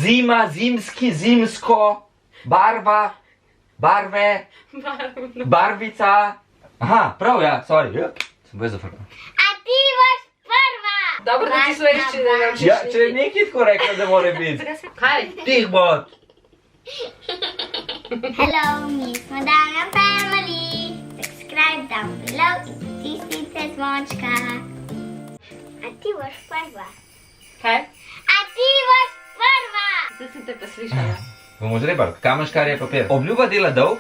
Zima, zimski, zimsko, barva, barve, barvica. Aha, prav, ja, sorry. Sem bil zafrkal. A ti boš prva. Dobro, da ti slovenščine naučiš. Ja, če je nekaj tako rekla, da mora biti. Kaj? Tih bod. Hello, mi smo Damjan Family. Subscribe down below in pritisnite zvončka. A ti boš prva. Kaj? A ti boš prva. Zdaj sem te pa slišala. Bomo žrebali, kamen, škarje, papir. Obljuba dela dolg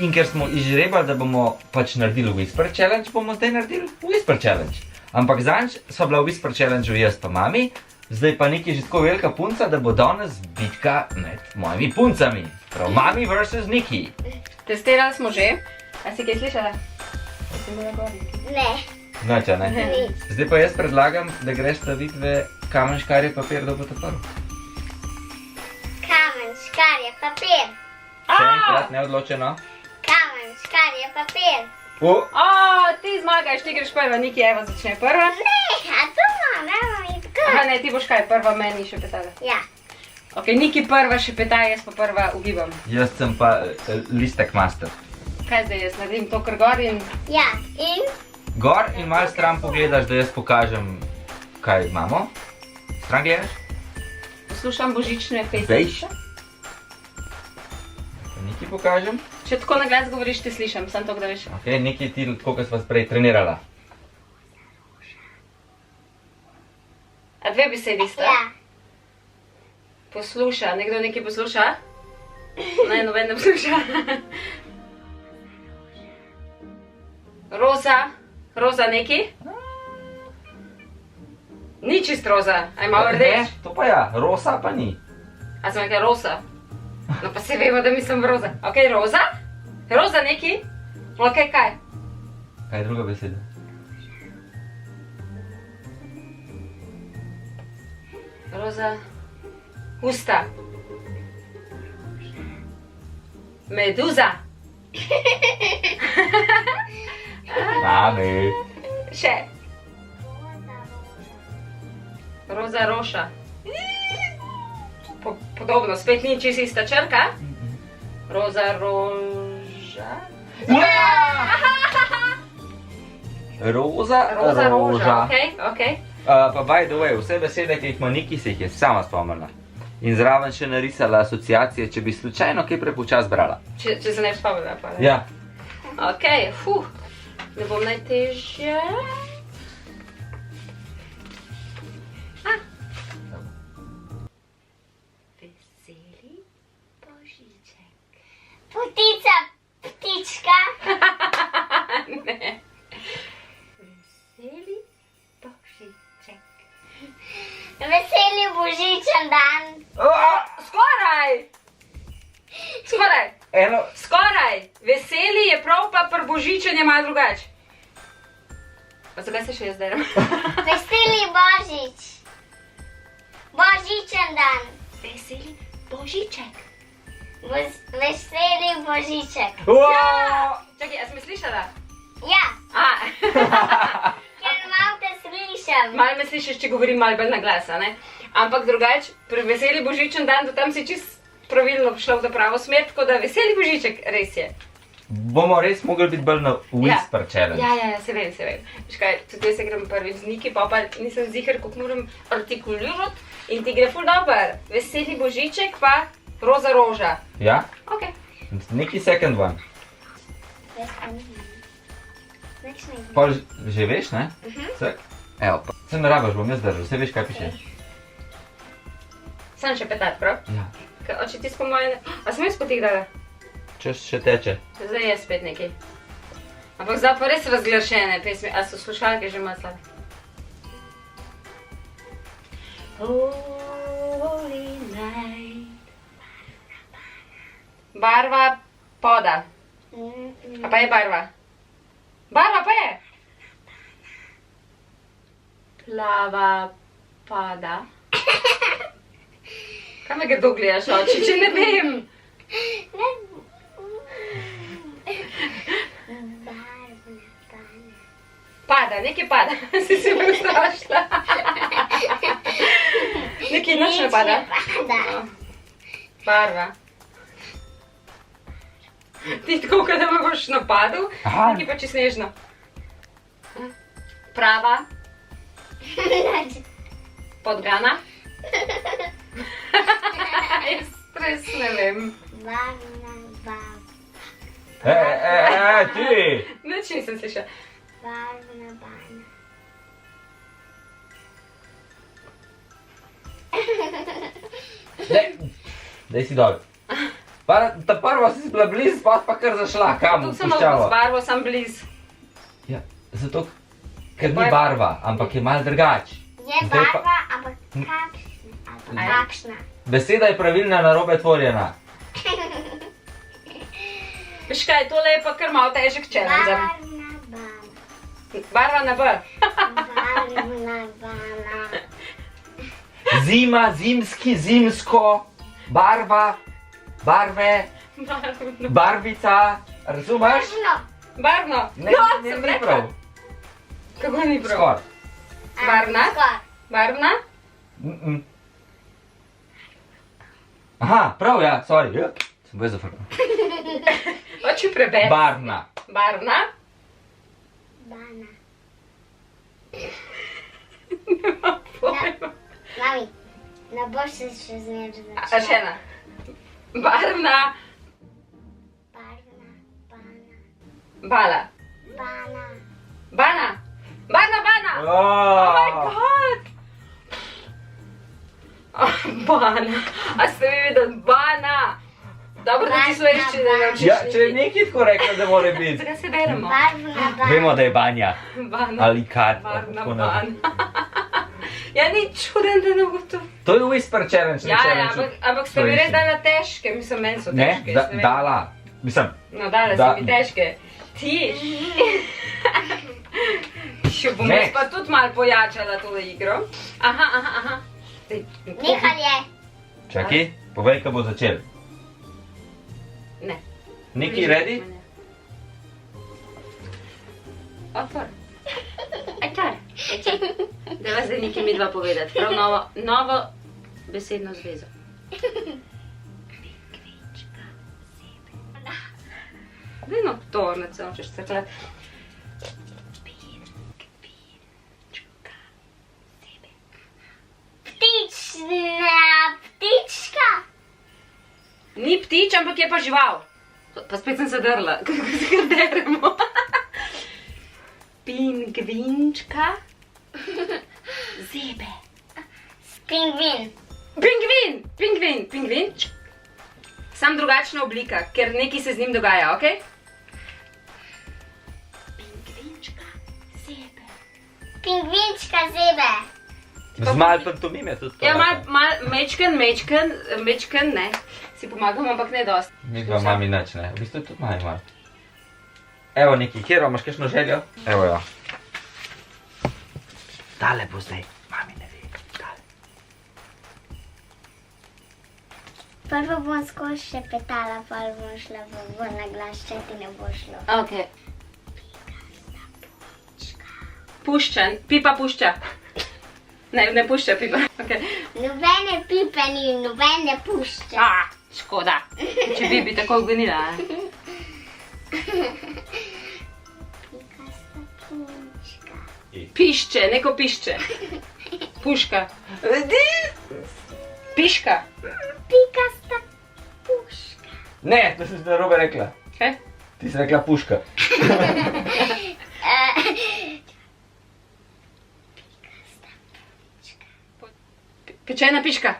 in ker smo izžrebali, da bomo pač naredili Whisper Challenge, bomo zdaj naredili Whisper Challenge. Ampak zanj sva bila v Whisper Challengeu jaz pa mami, zdaj pa nekaj že tako velika punca, da bo danes bitka med mojimi puncami. Prav, mami versus Niki. Testirali smo že. A si kaj slišala? A si bila gori? Ne. Noča, ne? Nič. Zdaj pa jaz predlagam, da greš stavitve kamen, škarje, papir, da bo to prvo. Kamen, škarje, papir. Še enkrat, neodločeno. Kamen, škarje, papir. Ti zmagaš, ti greš prva, Niki Eva začne prva. Ne, a to ima, ne bom iti Aha, kot. ne, ti boš kaj, prva meni še petala. Ja. Ok, Niki prva še peta, jaz pa prva ugibam. Jaz sem pa listek master. Kaj zdaj jaz naredim to kar gor in... Ja, in Gor in malo stran pogledaš, da jaz pokažem, kaj imamo. Stran gledaš? Poslušam božične pesmi. Veš? Niki pokažem. Če tako na glas govoriš, te slišam, samo to, da veš. Ok, Niki, ti tako, kot sva prej trenirala. A dve besedi sta? ja. Posluša, nekdo nekaj posluša? Ne, noben ne posluša. Roza, roza neki? Ni čist roza, a je malo rdeč. Ne, to pa ja, rosa pa ni. A sem nekaj rosa? No pa se vemo, da mislim roza. Ok, roza? Roza neki? Ok, kaj? Kaj je druga beseda? Roza. Usta. Meduza. Mami. Še. Roza roša. Podobno, spet ni čisto ista črka. Roza roža. Roza, Roza roža, roža. ok. Pa by the way, vse besede, ki jih ima Niki, se jih je sama spomnila. In zraven še narisala asociacije, če bi slučajno kaj prepočas brala. Če se ne spomnila pa. Ne? Ja. Ok, ne bom najtežje. Veseli božiček. Ptica, ptička. Ne. Veseli božiček. Veseli božičen dan. Skoraj! Skoraj! Eno, Skoraj! Veseli je prav, pa pri božičen je malo drugače. Pa zakaj se še jaz deram? Veseli božič. Božičen dan. Veseli božiček. Veseli božiček. Čakaj, a si me slišala? Ja, ker malo te slišam. Malo me slišiš, če govorim malo bolj na glas, a ne? Ampak drugače, pri veseli božičen dan, do tam si čist pravilno šla v pravo smer, tako da veseli božiček, res je. bomo res mogli biti bolj na Whisper Challenge. Ja, se vem. Veš kaj, tudi jaz se grem prvič z Niki, pa nisem ziher, kako moram artikulirati in ti gre ful dober. Veseli božiček pa roza roža. Ja? Ok. Neki second one. Začni. Pa že veš, ne? Cek. Evo pa. Se ne rabaš, bom jaz držal, vse veš, kaj piše. Sam še petat, prav? Ja. Oče ti po moje... A sem jaz potih dala? Češ še teče. Zdaj je spet nekaj. Ampak zdaj pa res razglašene pesmi. A so slušalke že malo slabe? Holy night. Barva poda. A pa je barva? Barva pa je? Plava pada. Kaj me grdo gledaš, oči, če ne vem? Pada, nekaj pada. Si se me ustrašila. Nekaj noč ne pada. Barva. Ti tako, kot da me boš napadel, Aha. nekaj pa čisto nežno. Prava, podgana. Jaz res ne vem. Varna baba. Ti! Nič nisem slišala. Varna bana. Daj si dol. Ta prva si bila blizu, pa kar zašla, kam, Tu v sem lahko z puščavo. barvo, sem blizu. Ja, zato, ker ni barva, ampak je malo drugač. Je Zdaj pa- barva, ampak kakšna? Ali pa kakšna? Beseda je pravilna, narobe tvorjena. Veš kaj, tole je pa kar malo težek challenge. Varna bana. Barva na B. Barvna bana. Zima, zimski, zimsko, barva, barve, barvica, razumeš? Barvno. Barvno. Ne, No, ne, sem ni rekla. prav. Kako ni prav? Skor. Barvna? Skor. Barvna? Aha, prav, ja, sorry. Ja. Sem bil zafrknil. Oči preberi. Barvna. Barvna? Bana. Nemam pojma. Mami, ne boš se še zmeraj A še ena. Barvna. Barvna bana. Bala. Bana. Bana. Barna bana. Oh my god. Oh, bana. A ste vi videli? Bana. Dobro, da ti slovenščine ne naučiš. Ja, če je nekaj tako rekla, da mora biti. Zakaj se beremo? Barvna bana. Vemo, da je banja. Bana. Ali kar. Barna tako naprej. bana. Ja, ni čuden, da ne ugotovim. To je Whisper Challenge. Ja, ja, ampak ste mi res dala težke, mislim, meni so Ne, težke. jaz ne vem. dala. Mislim, No, dala Da- si mi težke. Ti. Še bom Ne. jaz pa tudi malo pojačala tole igro. Aha, aha, aha. Zdaj, Nehal je. čakaj, povej, ko bo začel. Ne. Neki ready? Otvor. Ajčar. Deva zdaj nekaj mi dva povedati. Prav novo besedno zvezo. Vedno to, ne se hočeš crkljati. Ptična ptička. Ni ptič, ampak je pa žival. Pa spet sem se drla, kako se ga deremo. Pingvinčka. Zebe. Pingvin. Pingvin, pingvin, pingvin. Sam drugačna oblika, ker nekaj se z njim dogaja, ok? Pingvinčka, zebe. Pingvinčka zebe. Z malo pantomime tudi to. Ja, mečken, ne. Si pomagam, ampak ne dosti. Mi dva mami nič, ne. V bistvu tudi mami malo. Evo neki, Kero, imaš kakšno željo? Evo jo. Tale bo zdaj, mami ne ve. Tale. Prvo bom skozi še petala, pa bom šla v naglas, če ti ne bo šlo. Ok. Pušča, pipa pušča. Ne pušča pipa. Okay. Nobene pipe ni, nobene pušče. Škoda. Če bi tako ugonila. Pikasta punčka. Pišče, neko pišče. Puška. Piška. Pikasta puška. Ne, to si narobe rekla. Kaj? Ti si rekla puška. Pečena piška.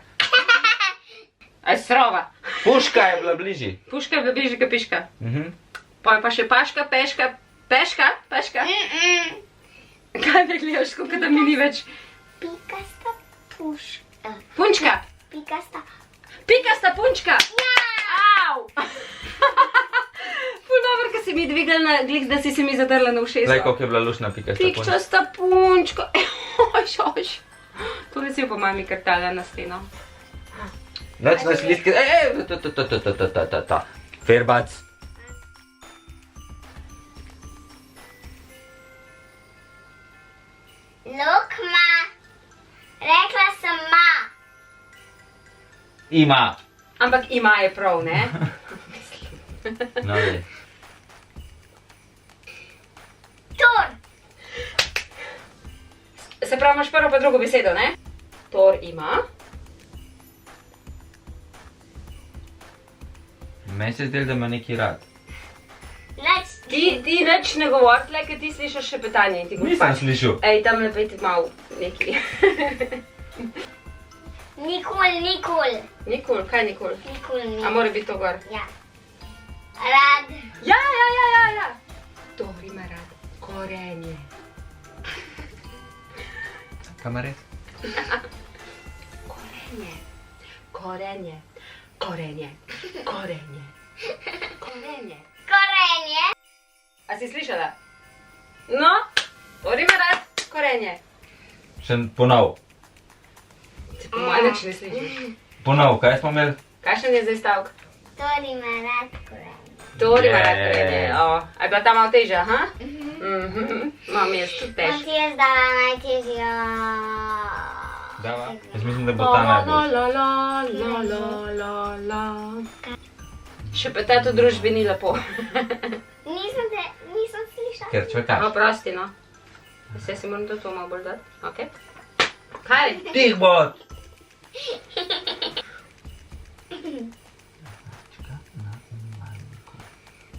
Aj srova. Puška je bila bližji. Puška je bližje kot piška. Pa Pa še paška, peška. Peška? Kaj me gledaš, kot da mi ni več? Pikasta puška. Punčka. Pikasta. Pikasta punčka. Ja! Au! Ful dobro, ko si mi dvignila, glih, da si se mi zadrla na ušesa. zdaj, koliko je bila lušna pika sta punčka. Pikčasta punčka. Oš. Tole si jo po mami krtala na steno. Noč na slitke, ta. Ferbac. Lukma. Rekla sem ma. Ima. Ampak ima je prav, ne? No, je. Tor. Se pravi, imaš prvo pa drugo besedo, ne? Tor ima. Meni se zdelo, da ima neki rad. Ti nič ne govori, tle, ker ti slišiš še petanje in ti govoriš. Nisem slišal. Ej, tam ne pejti malo neki. Nikol. Kaj nikoli? A mora biti to gor? Ja. Rad. Ja. Tor ima rad. Korenje. Kam je res? Korenje. Korenje. A si slišala? No, Tor ima rad korenje. Še ponov. Ti po mojem nič ne slišiš. Ponov, kaj smo imeli? Kakšen je zdaj stavek? Tor ima rad korenje. Tor ima rad Je. korenje. A je bila ta malo težja, ha? Mam jaz tudi Pa težja. ti je zdala najtežjo. Dava. Jaz mislim, da bo ta najbolj. Še petati v družbi ni lepo. Nisem slišala. Ker čvekaš. Oprosti, no. Vse si moram to malo bolj dati. Ok. Kaj? Tih bo!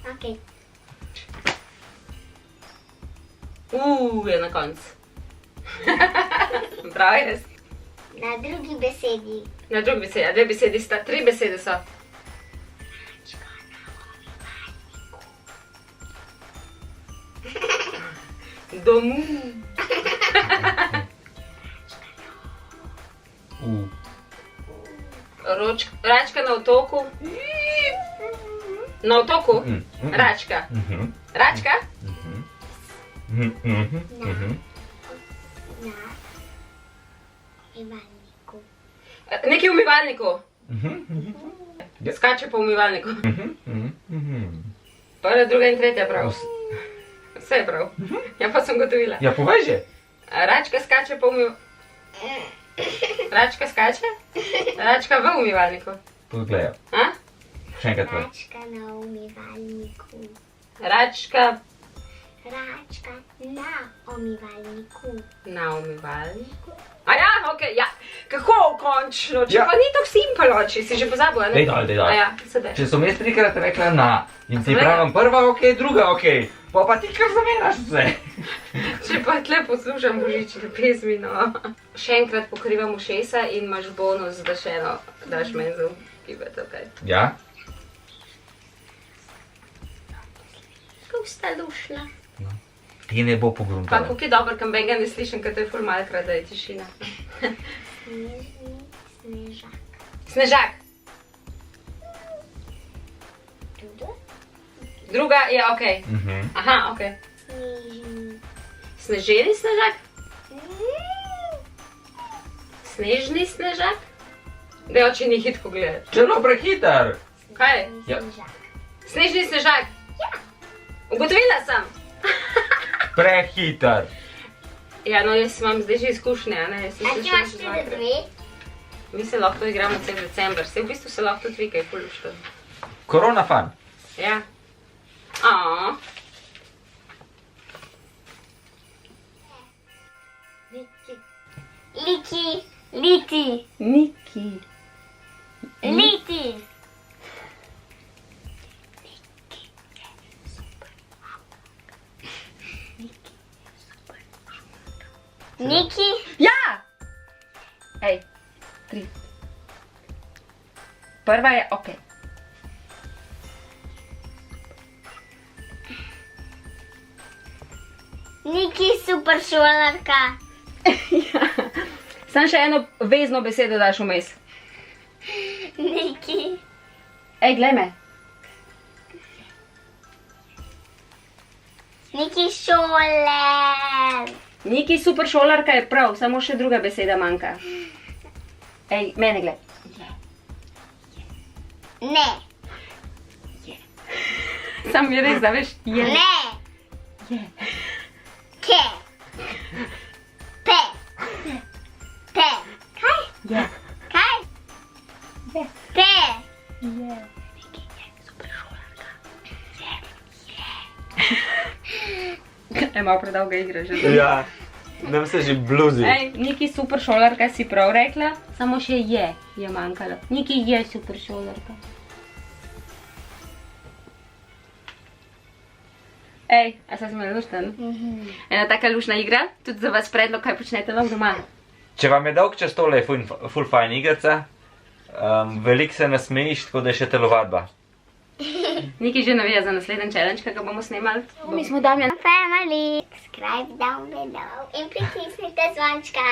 Ok. Je na koncu. Prav je res. Na drugi besedi. Na drugi besedi, a dve besedi sta, tri besede so. Domu. Račka na otoku. Na otoku? Račka. Račka? Na umivalniku. Nekaj v umivalniku. Skače po umivalniku. Prva, druga in tretja prav. Vse je prav. Ja, pa sem gotovila. Ja, povej že. Račka skače po umivalniku. Račka skače? Račka v umivalniku. Pogledaj. A? Še enkrat povej. Račka na umivalniku. Račka Na umivalniku. na umivalniku. A ja, okej, ja. Kako končno? Če Ja. pa ni tako simpel, če si že pozabil, a ne? Dej dol, dej dol. A ja, sedaj. Če sem jaz trikrat rekla na in ti Sem pravim prva ok, druga ok, pa ti kar zamenjaš vse. Če pa tle poslušam božične pesmi, no. Še enkrat pokrivam ušesa in imaš bonus, da še eno daš meni za ugibati, okej. Ja? Kako sta lušna. Ti ne bo Pa pogruntala. kako je dobro, kam benga ne slišim, ker to je ful malkrat, da je tišina. Snežni snežak. Snežak. Tudi? Druga je okej. Aha, okej. Snežni. Sneženi snežak? Snežni snežak? Daj oči ni hitko gledati. Čelo prehiter. Kaj? Ja. Snežak. Snežni snežak? Ja. Ugotovila sem. Prehiter. Ja, no jaz imam zdaj že izkušnje, a ne? Jaz sem A se ti še imaš že tudi dvakrat. dve? Mi se lahko igramo cel december, se v bistvu se lahko tudi vikaj ful što. Korona fan. Ja. Aaaa. Liki. Liti. Niki. Liti. Niki. Ja! Ej, 3. Prva je okej. Niki super šolarka. Ja. Sam še eno vezno besedo daš vmes. Niki. Ej, glej me. Niki šoler. Niki super šolarka je prav, samo še druga beseda manjka. Ej, mene glej. Ne. Sam je res, da veš, je. Ne. Je. Ke. Pe. Pe. Kaj? Je. Kaj? Je. Pe. Je. Malo predolga igra že. Ja, nam se že bluzi. Ej, Niki super šolarka si prav rekla, samo še je manjkalo. Niki je super šolarka. Ej, a se smo lušten? Ena taka lušna igra, tudi za vas predlog, kaj počnete vam doma. Če vam je dolg čas tole, je ful fajn igrica. Veliko se nasmejiš, tako da je še telovadba. Niki že navija za naslednji challenge, ki ga bomo snemali. Mi smo Damjan. Family, subscribe down below in pritisnite zvončka.